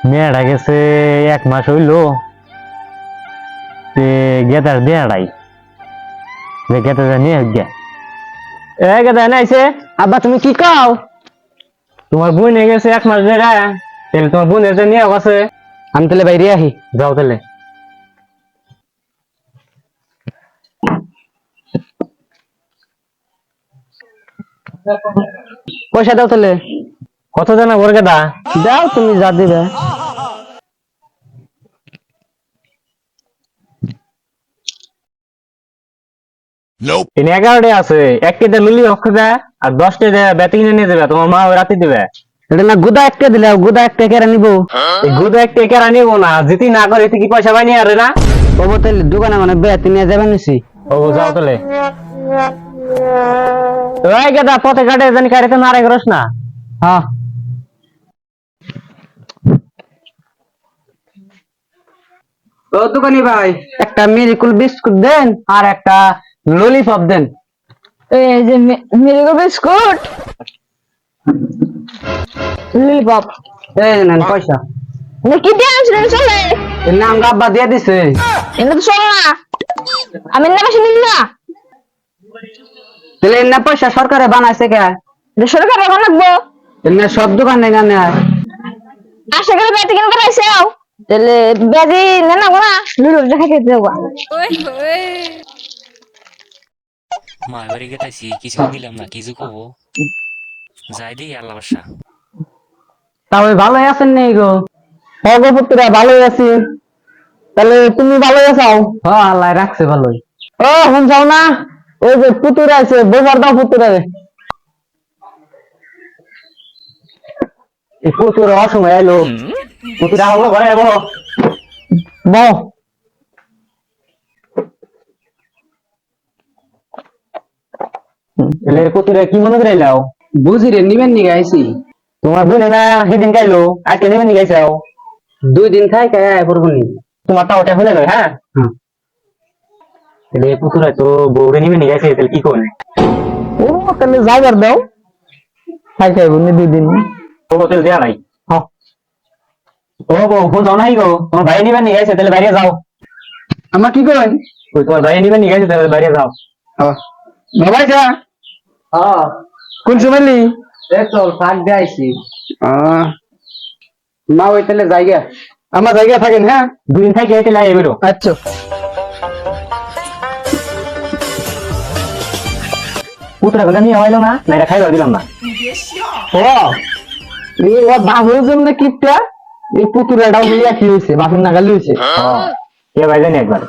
মেয়েটা গেছে 1 মাস হইলো, গেদার দেয়াড়াই যে গেদা নিয়ে গে গেদা নাইছে। আব্বা তুমি কি কও? তোমার বোন হয়ে গেছে 1 মাস ধরে, তাহলে তোমার বোন এসে নিয়ে গেছে। আমি তাহলে বাইরে আহি। যাও তাহলে। পয়সা দাও তাহলে। কত জানা ওর গেদা? দাও তুমি যা দিবে। তিনি 11টা আছে, 1টা লুলি অক্ষে দেয় আর 10টা ব্যাতে কিনে নিয়ে যাবে, তোমার মা ওই রাতে দিবে। এটা না গুদা একটা দিলে, গুদা একটা কেরা নিবো। এই গুদা একটা কেরা নিবো না, যদি না করে এতে কি পয়সা পাইনি আরে না। ও তাহলে দোকানে মানে বেতে নিয়ে যাবেন নিছি। ও যাও তাহলে। ওই গেদা পথে ঘাটে জানি কারেতে নারে করস না। হ্যাঁ ও দোকানি ভাই, একটা মিরিকুল বিস্কুট দেন আর একটা ললিপপ দেন। এই যে মিরিগো বিস্কুট, ললিপপ, এই নেন পয়সা। কি দিয়ে আনছিলেন? চলে এর নাম আব্বা দিয়ে দিছে। এটা তো চল না, আমি না বেশি নিন না। তাহলে এর না পয়সা সরকারে বানাইছে কে? এটা সরকার বানাবো, এর না সব দোকানে না নেয়। আশা করে বেতে কিনে বেড়াইছে। তাহলে বেজি না না গোনা লুলু দেখাতে দেবো। মা এবারে গেতাছি কিছু দিলাম না, কিছু কবো যাই দিই আল্লাহ বাসা। তাহলে ভালোই আছেন নি গো? হ্যাঁ গো পুত্রা ভালোই আছি। তাহলে তুমি ভালোই আছো? হ্যাঁ আল্লাহ রাখছে ভালোই। ও শুনছাও না, ওই যে পুতুরা আছে, বোঝার দাও পুতুরা। এই পুতুর অসময় এলো, পুতুর হলো ঘরে বলো বউ এলে পুতুরে কি মনে করে এলাও? বুঝি রে নিবেন নি গাইছি। তোমার বোনে না সেদিন গাইলো, আজকে নেবে নি গাইছাও? 2 দিন খাই খাই আয় পড়বনি। তোমারটা ওটা হলে নয়। হ্যাঁ হ্যাঁ তাহলে পুতুরা তো বউরে নিবে নি গাইছে, তাহলে কি করবে? ও তাহলে যাইবার দাও, খাই খাই বনি 2 দিন। ও হোটেল দেয়া নাই। হ্যাঁ ও বউ ফোন যাও নাই গো, তোমার ভাই নিবে নি গাইছে, তাহলে বাইরে যাও। আমার কি করেন? ওই তোমার ভাই নিবে নি গাইছে, তাহলে বাইরে যাও। বাবা যা। হ্যাঁ কোন সময় লি? এই চল ফাঁক দিয়ে আইছি। মা ওই তাহলে জায়গা, আমার জায়গা থাকেন। হ্যাঁ 2 দিন থেকে হেঁটে লাগে বেরো। আচ্ছা পুতুরা কথা নিয়ে হইলো না, না এটা খাইবার দিলাম না। ও এই বাবুর জন্য কিপটা এই পুতুরাটাও নিয়ে কি হয়েছে, বাপের নাগালি হয়েছে। কে ভাই জানি একবার